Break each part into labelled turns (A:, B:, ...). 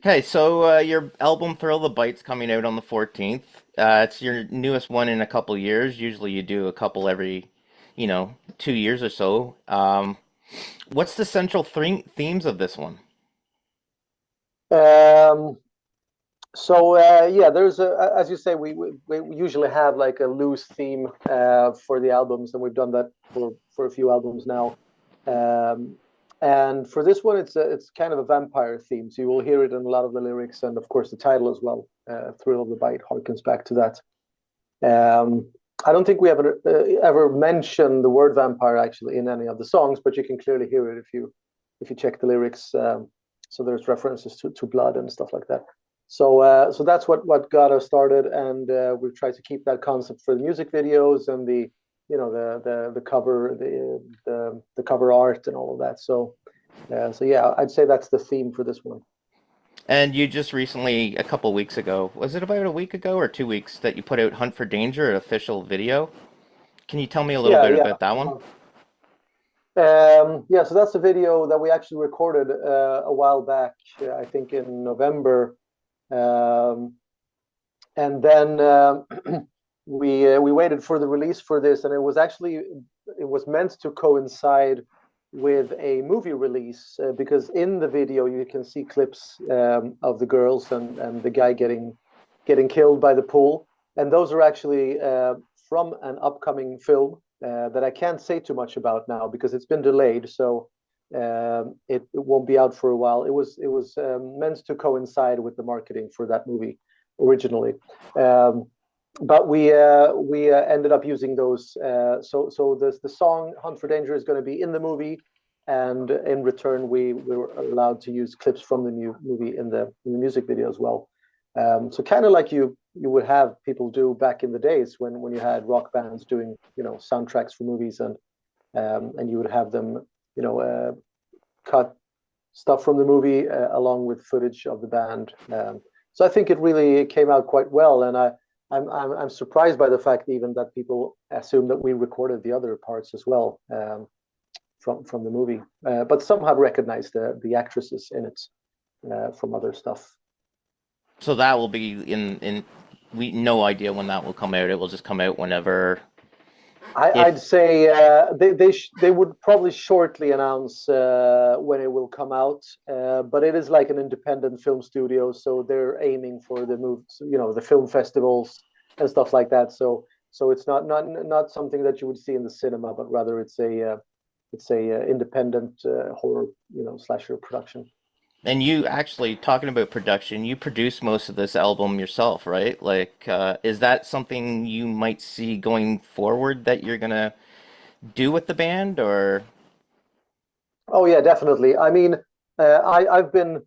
A: Okay, so your album Thrill the Bite's coming out on the 14th. It's your newest one in a couple years. Usually you do a couple every, 2 years or so. What's the central themes of this one?
B: Um, yeah, there's as you say, we usually have like a loose theme for the albums, and we've done that for a few albums now. Um, and for this one, it's kind of a vampire theme, so you will hear it in a lot of the lyrics, and of course the title as well. Thrill of the Bite harkens back to that. Um, I don't think we ever mentioned the word vampire actually in any of the songs, but you can clearly hear it if you check the lyrics. So there's references to blood and stuff like that. So that's what got us started, and we've tried to keep that concept for the music videos and the the cover the cover art and all of that. So yeah, I'd say that's the theme for this one.
A: And you just recently, a couple weeks ago, was it about a week ago or 2 weeks, that you put out Hunt for Danger, an official video? Can you tell me a little
B: Yeah,
A: bit
B: yeah.
A: about that one?
B: Yeah, so that's a video that we actually recorded a while back, I think in November. Um, and then we waited for the release for this, and it was meant to coincide with a movie release because in the video you can see clips of the girls and the guy getting killed by the pool, and those are actually from an upcoming film that I can't say too much about now because it's been delayed, so it won't be out for a while. It was meant to coincide with the marketing for that movie originally. But we ended up using those. So the song "Hunt for Danger" is going to be in the movie, and in return we were allowed to use clips from the new movie in the music video as well. So kind of like you would have people do back in the days when you had rock bands doing soundtracks for movies, and you would have them cut stuff from the movie along with footage of the band. So I think it really came out quite well, and I'm surprised by the fact even that people assume that we recorded the other parts as well from the movie. But some have recognized the actresses in it from other stuff.
A: So that will be in we no idea when that will come out. It will just come out whenever if
B: I'd say they would probably shortly announce when it will come out, but it is like an independent film studio, so they're aiming for the movies, the film festivals and stuff like that. So it's not something that you would see in the cinema, but rather it's a independent horror slasher production.
A: and you actually talking about production, you produce most of this album yourself, right? Like, is that something you might see going forward that you're gonna do with the band, or
B: Oh yeah, definitely. I mean, I've been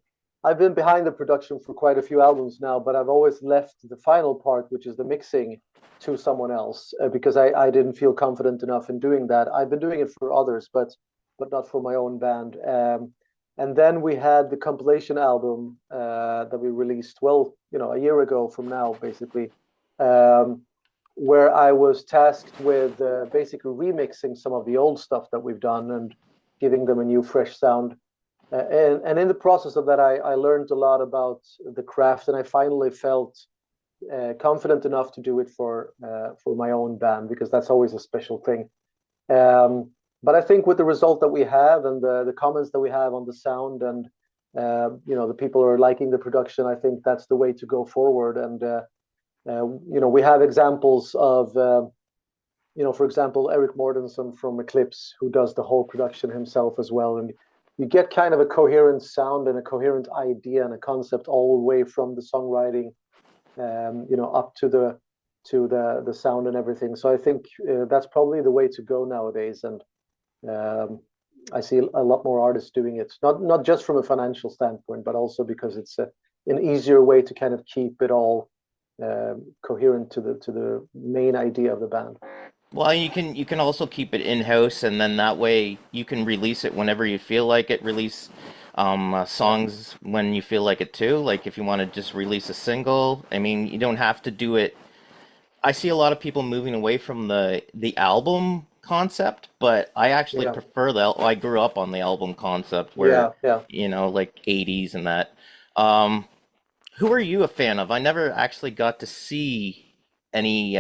B: behind the production for quite a few albums now, but I've always left the final part, which is the mixing, to someone else because I didn't feel confident enough in doing that. I've been doing it for others, but not for my own band. And then we had the compilation album that we released, well, a year ago from now, basically, um, where I was tasked with basically remixing some of the old stuff that we've done and giving them a new, fresh sound. And in the process of that, I learned a lot about the craft, and I finally felt confident enough to do it for my own band because that's always a special thing. But I think with the result that we have and the comments that we have on the sound and the people are liking the production, I think that's the way to go forward. And we have examples of for example, Eric Mortensen from Eclipse, who does the whole production himself as well. And you get kind of a coherent sound and a coherent idea and a concept all the way from the songwriting, up to the sound and everything. So I think that's probably the way to go nowadays. And um, I see a lot more artists doing it, not just from a financial standpoint, but also because it's an easier way to kind of keep it all coherent to the main idea of the band.
A: well, you can also keep it in-house, and then that way you can release it whenever you feel like it. Release songs when you feel like it too. Like if you want to just release a single, I mean, you don't have to do it. I see a lot of people moving away from the album concept, but I actually
B: Yeah,
A: prefer the. I grew up on the album concept where,
B: yeah, yeah.
A: like 80s and that. Um, who are you a fan of? I never actually got to see any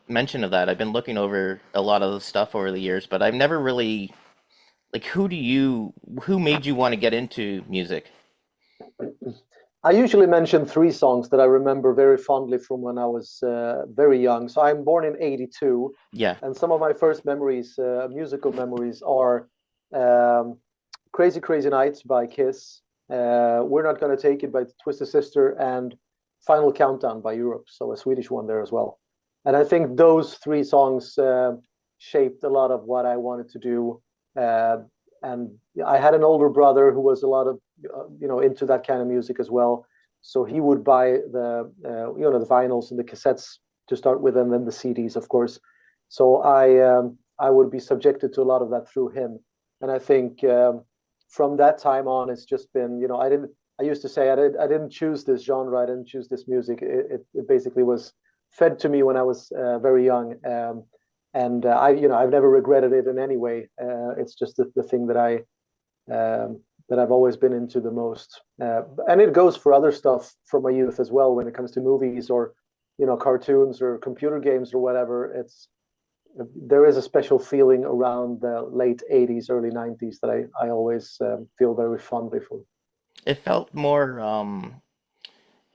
A: mention of that. I've been looking over a lot of the stuff over the years, but I've never really like who made you want to get into music?
B: I usually mention three songs that I remember very fondly from when I was very young. So I'm born in '82,
A: Yeah.
B: and some of my first memories, musical memories, are um, "Crazy Crazy Nights" by Kiss, "We're Not Gonna Take It" by Twisted Sister, and "Final Countdown" by Europe. So a Swedish one there as well. And I think those three songs shaped a lot of what I wanted to do. Uh, and I had an older brother who was a lot of into that kind of music as well. So he would buy the vinyls and the cassettes to start with, and then the CDs, of course. So I would be subjected to a lot of that through him, and I think from that time on, it's just been I used to say I didn't choose this genre, I didn't choose this music. It basically was fed to me when I was very young. And I've never regretted it in any way. It's just the thing that I've always been into the most. And it goes for other stuff from my youth as well. When it comes to movies or cartoons or computer games or whatever, there is a special feeling around the late '80s, early '90s that I always feel very fondly for.
A: It felt more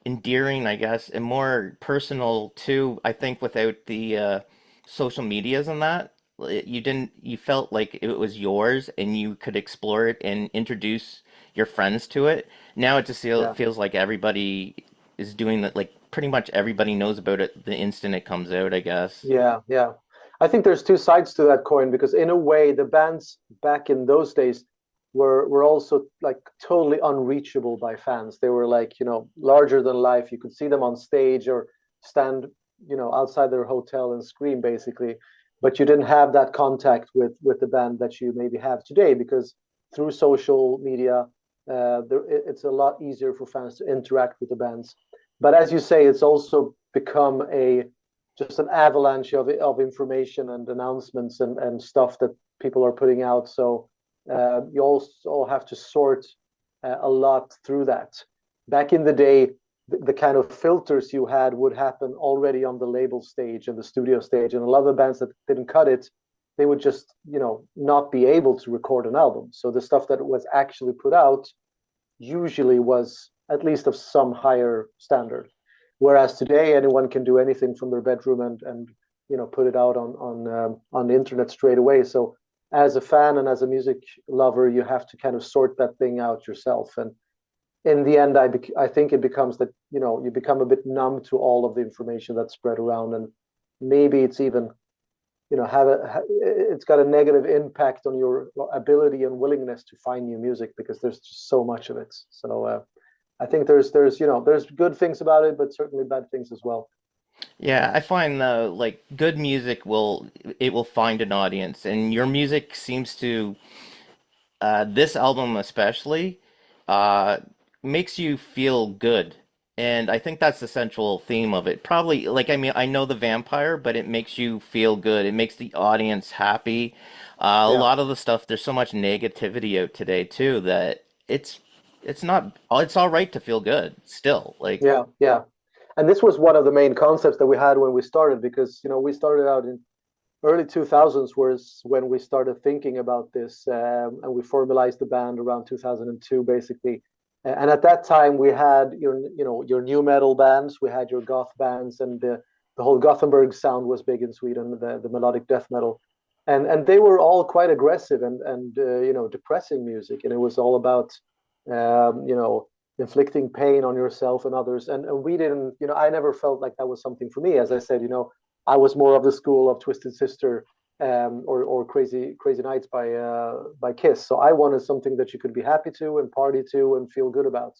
A: endearing, I guess, and more personal too. I think without the social medias and that, you felt like it was yours and you could explore it and introduce your friends to it. Now it just
B: Yeah.
A: feels like everybody is doing that, like pretty much everybody knows about it the instant it comes out, I guess.
B: Yeah, yeah. I think there's two sides to that coin because in a way the bands back in those days were also like totally unreachable by fans. They were like, larger than life. You could see them on stage or stand, outside their hotel and scream basically. But you didn't have that contact with the band that you maybe have today because through social media, it's a lot easier for fans to interact with the bands. But as you say, it's also become a just an avalanche of information and announcements and stuff that people are putting out. So you also have to sort a lot through that. Back in the day, the kind of filters you had would happen already on the label stage and the studio stage. And a lot of the bands that didn't cut it, they would just, not be able to record an album. So the stuff that was actually put out usually was at least of some higher standard. Whereas today, anyone can do anything from their bedroom and put it out on the internet straight away. So as a fan and as a music lover, you have to kind of sort that thing out yourself. And in the end, I think it becomes that you become a bit numb to all of the information that's spread around, and maybe it's even it's got a negative impact on your ability and willingness to find new music because there's just so much of it. So I think there's good things about it, but certainly bad things as well.
A: Yeah, I find like good music will find an audience, and your music seems to this album especially uh, makes you feel good. And I think that's the central theme of it. Probably, like, I mean, I know the vampire, but it makes you feel good. It makes the audience happy. A
B: Yeah.
A: lot of the stuff, there's so much negativity out today too that it's not, it's all right to feel good still. Like,
B: Yeah, yeah. And this was one of the main concepts that we had when we started because we started out in early 2000s was when we started thinking about this, and we formalized the band around 2002 basically. And at that time we had your new metal bands, we had your goth bands, and the whole Gothenburg sound was big in Sweden, the melodic death metal, and they were all quite aggressive and depressing music, and it was all about inflicting pain on yourself and others. And we didn't, I never felt like that was something for me. As I said, I was more of the school of Twisted Sister, or Crazy Crazy Nights by Kiss. So I wanted something that you could be happy to and party to and feel good about.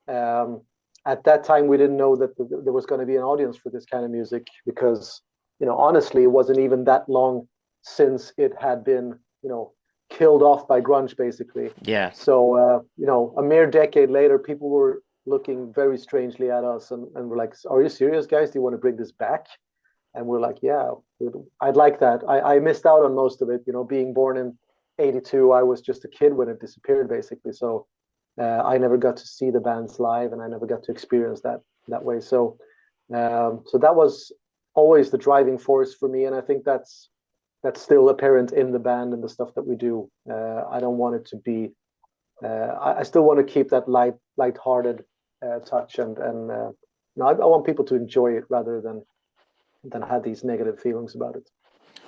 B: Um, at that time, we didn't know that there was going to be an audience for this kind of music because, honestly, it wasn't even that long since it had been, killed off by grunge, basically.
A: yeah.
B: So, a mere decade later, people were looking very strangely at us and were like, "Are you serious, guys? Do you want to bring this back?" And we're like, yeah, I'd like that. I missed out on most of it, being born in '82. I was just a kid when it disappeared, basically. So I never got to see the bands live, and I never got to experience that way. So that was always the driving force for me, and I think that's still apparent in the band and the stuff that we do. I don't want it to be. I still want to keep that light-hearted touch, and I want people to enjoy it rather than have these negative feelings about it.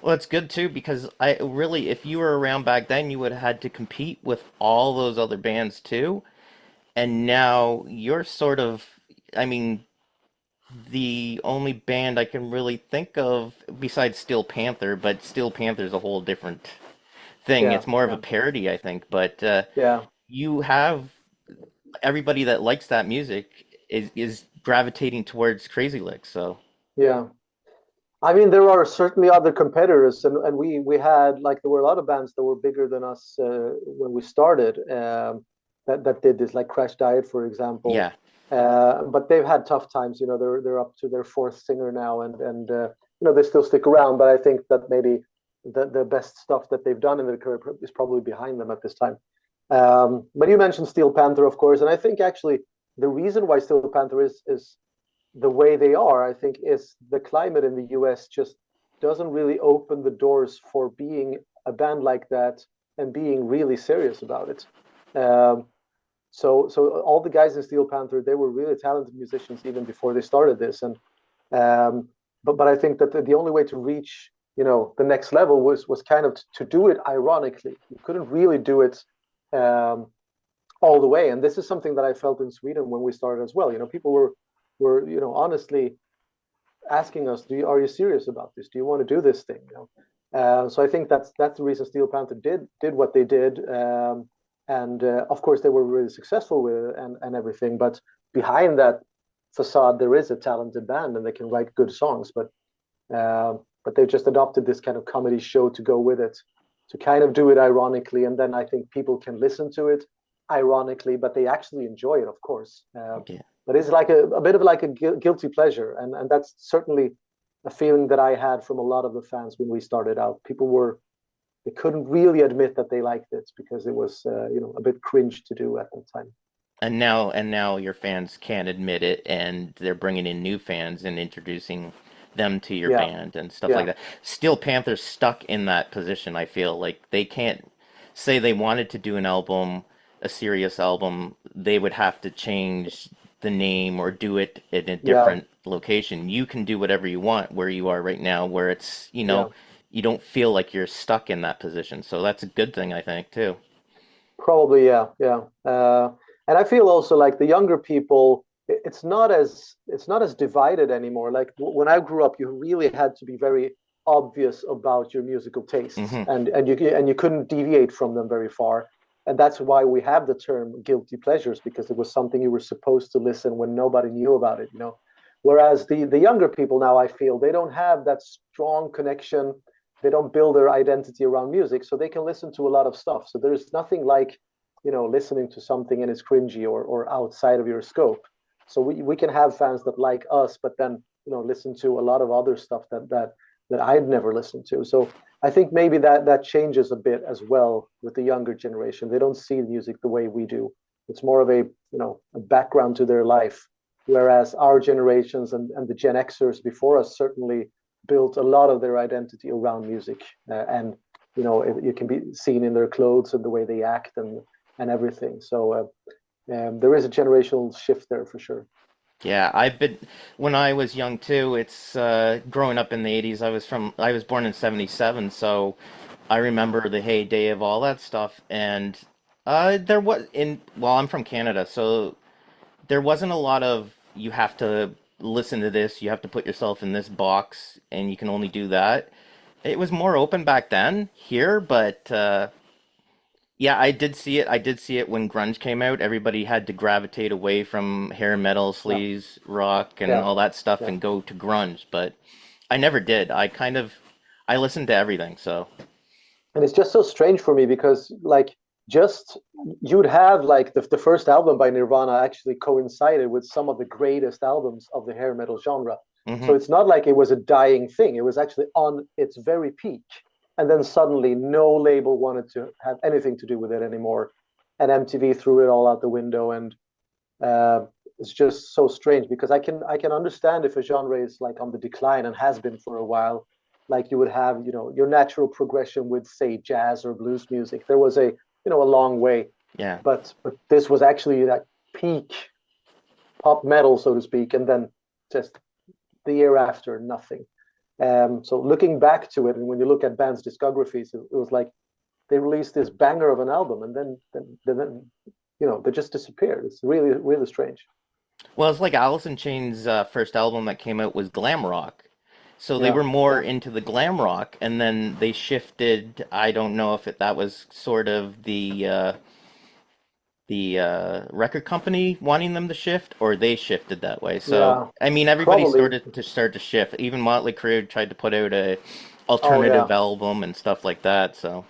A: Well, it's good too because I really, if you were around back then, you would have had to compete with all those other bands too. And now you're sort of, I mean, the only band I can really think of besides Steel Panther, but Steel Panther's a whole different thing.
B: Yeah,
A: It's more of a
B: yeah,
A: parody, I think. But
B: yeah,
A: you have everybody that likes that music is gravitating towards Crazy Lick. So
B: yeah. I mean, there are certainly other competitors, and we had, like, there were a lot of bands that were bigger than us when we started, that did this, like Crash Diet, for example.
A: yeah,
B: But they've had tough times. They're up to their fourth singer now, and they still stick around. But I think that maybe the best stuff that they've done in their career is probably behind them at this time. But you mentioned Steel Panther, of course, and I think actually the reason why Steel Panther is the way they are, I think, is the climate in the US just doesn't really open the doors for being a band like that and being really serious about it. Um, so all the guys in Steel Panther, they were really talented musicians even before they started this, and but I think that the only way to reach the next level was kind of to do it ironically. You couldn't really do it um, all the way, and this is something that I felt in Sweden when we started as well. People were honestly asking us, are you serious about this? Do you want to do this thing? So I think that's the reason Steel Panther did what they did, and of course they were really successful with it and everything. But behind that facade, there is a talented band, and they can write good songs. But they've just adopted this kind of comedy show to go with it, to kind of do it ironically, and then I think people can listen to it ironically, but they actually enjoy it, of course.
A: yeah.
B: But it's like a bit of like a guilty pleasure, and that's certainly a feeling that I had from a lot of the fans when we started out. They couldn't really admit that they liked it because it was a bit cringe to do at the time.
A: And now your fans can't admit it, and they're bringing in new fans and introducing them to your
B: Yeah,
A: band and stuff like
B: yeah,
A: that. Steel Panther's stuck in that position. I feel like they can't say they wanted to do an album, a serious album. They would have to change the name or do it in a
B: yeah,
A: different location. You can do whatever you want where you are right now, where
B: yeah.
A: you don't feel like you're stuck in that position. So that's a good thing, I think, too.
B: Probably, yeah, yeah. And I feel also like the younger people, it's not as divided anymore. Like when I grew up, you really had to be very obvious about your musical tastes,
A: Hmm.
B: and you couldn't deviate from them very far. And that's why we have the term guilty pleasures, because it was something you were supposed to listen when nobody knew about it. Whereas the younger people now, I feel they don't have that strong connection. They don't build their identity around music, so they can listen to a lot of stuff. So there's nothing like listening to something and it's cringy or outside of your scope. So we can have fans that like us, but then listen to a lot of other stuff that I'd never listened to. So I think maybe that changes a bit as well with the younger generation. They don't see music the way we do. It's more of a background to their life, whereas our generations and the Gen Xers before us certainly built a lot of their identity around music, and it can be seen in their clothes and the way they act and everything. So there is a generational shift there for sure.
A: Yeah, when I was young too. It's growing up in the 80s. I was born in 77, so I remember the heyday of all that stuff. And there was in well, I'm from Canada, so there wasn't a lot of you have to listen to this, you have to put yourself in this box, and you can only do that. It was more open back then here, but yeah, I did see it. I did see it when grunge came out. Everybody had to gravitate away from hair metal,
B: Yeah,
A: sleaze, rock, and
B: yeah,
A: all that stuff
B: yeah.
A: and go to grunge. But I never did. I listened to everything. So,
B: And it's just so strange for me because like just you'd have like the first album by Nirvana actually coincided with some of the greatest albums of the hair metal genre.
A: hmm.
B: So it's not like it was a dying thing. It was actually on its very peak. And then suddenly no label wanted to have anything to do with it anymore. and MTV threw it all out the window, and it's just so strange because I can understand if a genre is like on the decline and has been for a while, like you would have, your natural progression with, say, jazz or blues music. There was a long way,
A: Yeah.
B: but this was actually that peak pop metal, so to speak, and then just the year after, nothing. So looking back to it, and when you look at bands' discographies, it was like they released this banger of an album, and then they just disappeared. It's really, really strange.
A: Well, it's like Alice in Chains' first album that came out was glam rock. So they
B: Yeah,
A: were more
B: yeah,
A: into the glam rock, and then they shifted. I don't know if that was sort of the record company wanting them to shift, or they shifted that way. So
B: yeah.
A: I mean, everybody
B: Probably.
A: started to shift. Even Motley Crue tried to put out a
B: Oh
A: alternative
B: yeah.
A: album and stuff like that. So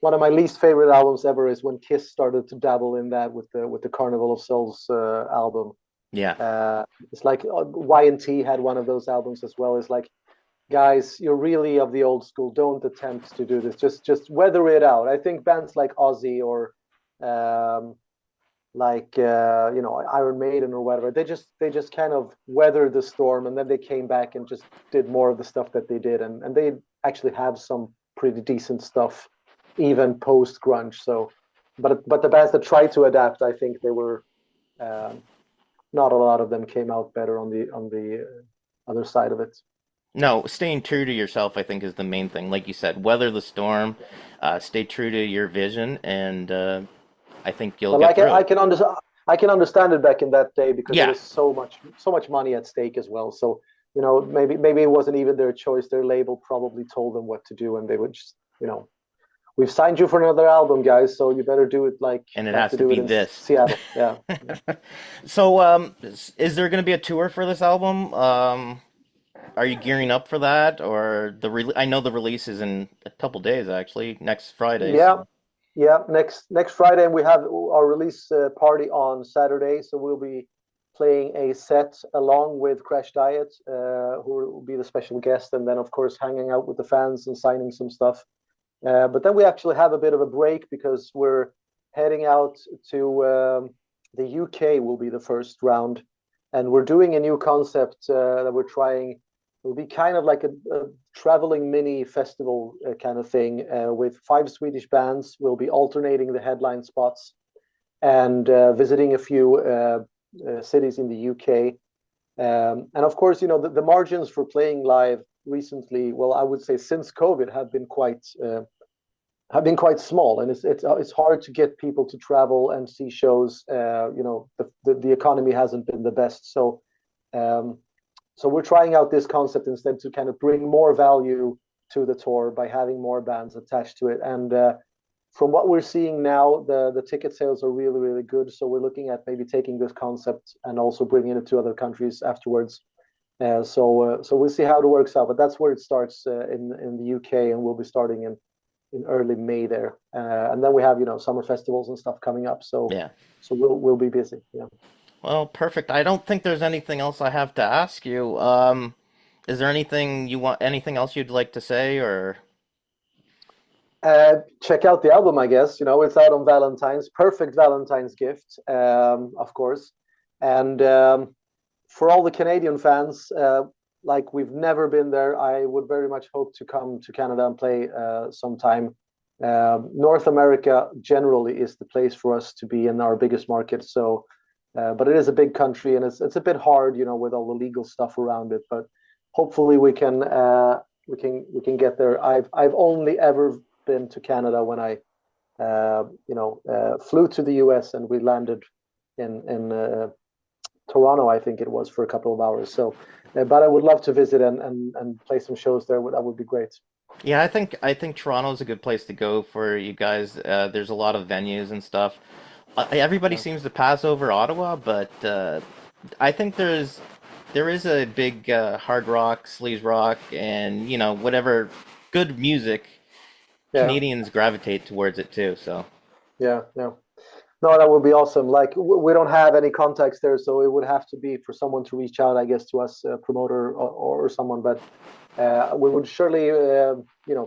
B: One of my least favorite albums ever is when Kiss started to dabble in that with the Carnival of Souls album.
A: yeah.
B: It's like Y&T had one of those albums as well. It's like, guys, you're really of the old school. Don't attempt to do this. Just weather it out. I think bands like Ozzy or um, like Iron Maiden or whatever, they just kind of weathered the storm, and then they came back and just did more of the stuff that they did, and they actually have some pretty decent stuff even post grunge. So, but the bands that tried to adapt, I think they were um, not a lot of them came out better on the other side of it.
A: No, staying true to yourself, I think, is the main thing. Like you said, weather the storm, stay true to your vision, and I think you'll
B: But
A: get
B: like
A: through
B: I
A: it.
B: can understand, I can understand it back in that day because there
A: Yeah,
B: was so much money at stake as well. So maybe it wasn't even their choice. Their label probably told them what to do, and they would just we've signed you for another album, guys. So you better do it like
A: and it
B: like
A: has
B: to
A: to
B: do it
A: be
B: in
A: this.
B: Seattle. Yeah.
A: So, is there going to be a tour for this album? Are you gearing up for that, or I know the release is in a couple days, actually, next Friday.
B: Yeah,
A: So,
B: yeah. Next Friday, and we have our release party on Saturday. So we'll be playing a set along with Crash Diet, who will be the special guest, and then of course hanging out with the fans and signing some stuff. But then we actually have a bit of a break because we're heading out to the UK. Will be the first round, and we're doing a new concept that we're trying. It'll be kind of like a traveling mini festival kind of thing with 5 Swedish bands. We'll be alternating the headline spots and visiting a few cities in the UK. And of course, the margins for playing live recently, well, I would say since COVID, have been quite small, and it's hard to get people to travel and see shows. The economy hasn't been the best, um, so we're trying out this concept instead to kind of bring more value to the tour by having more bands attached to it. And from what we're seeing now, the ticket sales are really, really good. So we're looking at maybe taking this concept and also bringing it to other countries afterwards. So we'll see how it works out. But that's where it starts in the UK, and we'll be starting in early May there. And then we have summer festivals and stuff coming up. So
A: yeah.
B: so we'll be busy. Yeah.
A: Well, perfect. I don't think there's anything else I have to ask you. Is there anything else you'd like to say, or?
B: Check out the album, I guess. It's out on Valentine's. Perfect Valentine's gift, of course. And for all the Canadian fans, like we've never been there, I would very much hope to come to Canada and play sometime. North America generally is the place for us to be in our biggest market. So, but it is a big country, and it's a bit hard, with all the legal stuff around it. But hopefully we can get there. I've only ever been to Canada when I flew to the US, and we landed in Toronto, I think it was, for a couple of hours. So, but I would love to visit and play some shows there. That would be great.
A: Yeah, I think Toronto's a good place to go for you guys. There's a lot of venues and stuff. Everybody
B: Yeah.
A: seems to pass over Ottawa, but I think there is a big hard rock, sleaze rock, and whatever good music.
B: Yeah.
A: Canadians gravitate towards it too. So
B: Yeah. Yeah. No, that would be awesome. Like we don't have any contacts there, so it would have to be for someone to reach out, I guess, to us, a promoter or someone. But we would surely,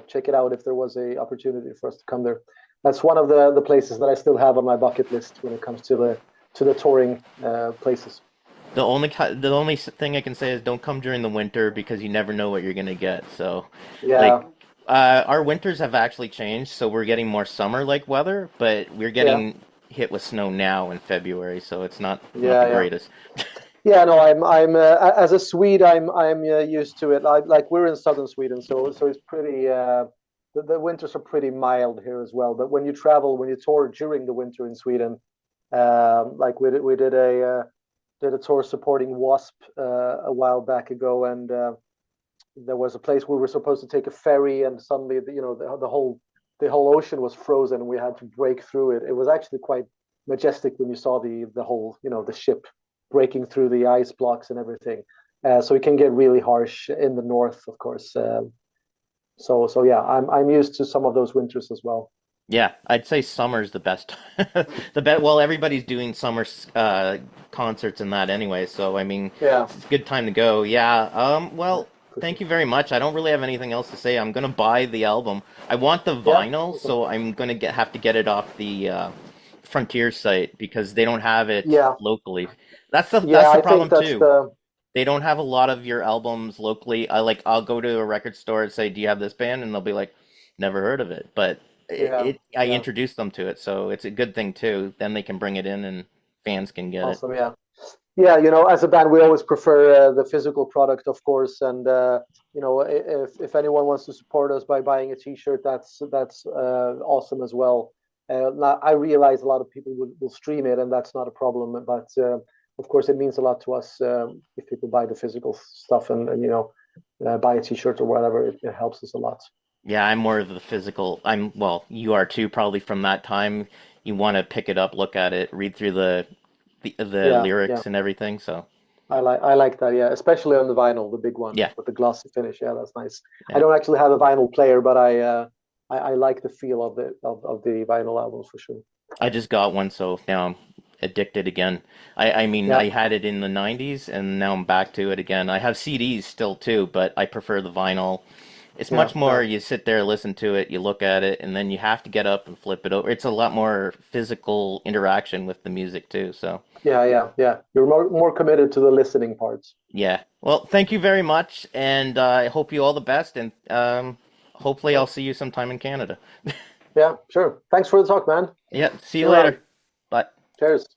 B: check it out if there was a opportunity for us to come there. that's one of the places that I still have on my bucket list when it comes to the touring places.
A: The only thing I can say is don't come during the winter because you never know what you're gonna get. So, like,
B: Yeah,
A: our winters have actually changed, so we're getting more summer-like weather, but we're
B: yeah,
A: getting hit with snow now in February, so it's not
B: yeah,
A: the
B: yeah.
A: greatest.
B: Yeah, no, I'm as a Swede, I'm used to it. Like we're in southern Sweden, so it's pretty. The winters are pretty mild here as well. But when you travel, when you tour during the winter in Sweden, like we did a tour supporting Wasp a while back ago, and there was a place where we were supposed to take a ferry, and suddenly the whole ocean was frozen, and we had to break through it. It was actually quite majestic when you saw the whole the ship breaking through the ice blocks and everything. So it can get really harsh in the north, of course. So yeah, I'm used to some of those winters as well.
A: Yeah, I'd say summer's the best. The best. Well, everybody's doing summer concerts and that anyway, so I mean,
B: Yeah,
A: it's a good time to go. Yeah.
B: yeah,
A: Well,
B: for
A: thank
B: sure.
A: you very much. I don't really have anything else to say. I'm gonna buy the album. I want the
B: Yeah,
A: vinyl,
B: awesome.
A: so I'm gonna have to get it off the Frontier site because they don't have it
B: Yeah,
A: locally.
B: yeah.
A: That's the
B: I think
A: problem
B: that's
A: too.
B: the
A: They don't have a lot of your albums locally. I'll go to a record store and say, "Do you have this band?" And they'll be like, "Never heard of it." But
B: yeah,
A: I
B: yeah.
A: introduced them to it, so it's a good thing too. Then they can bring it in and fans can get it.
B: Awesome. Yeah. Yeah, as a band, we always prefer the physical product, of course. And if anyone wants to support us by buying a T-shirt, that's awesome as well. I realize a lot of people will stream it, and that's not a problem. But of course, it means a lot to us if people buy the physical stuff and buy a T-shirt or whatever. It helps us a lot.
A: Yeah, I'm more of the physical. Well, you are too, probably from that time. You want to pick it up, look at it, read through the
B: Yeah, yeah.
A: lyrics and everything. So
B: I like that. Yeah, especially on the vinyl, the big one
A: yeah,
B: with the glossy finish. Yeah, that's nice. I
A: yeah.
B: don't actually have a vinyl player, but I like the feel of the vinyl albums for sure.
A: I just got one, so now I'm addicted again. I mean,
B: Yeah,
A: I had it in the 90s and now I'm back to it again. I have CDs still too, but I prefer the vinyl. It's
B: yeah,
A: much
B: yeah,
A: more, you sit there, listen to it, you look at it, and then you have to get up and flip it over. It's a lot more physical interaction with the music too. So,
B: yeah, yeah, yeah. You're more committed to the listening parts.
A: yeah. Well, thank you very much, and I hope you all the best, and hopefully
B: Yeah,
A: I'll see you sometime in Canada.
B: yeah, sure. Thanks for the talk, man.
A: Yeah, see
B: See
A: you
B: you around.
A: later. Bye.
B: Cheers.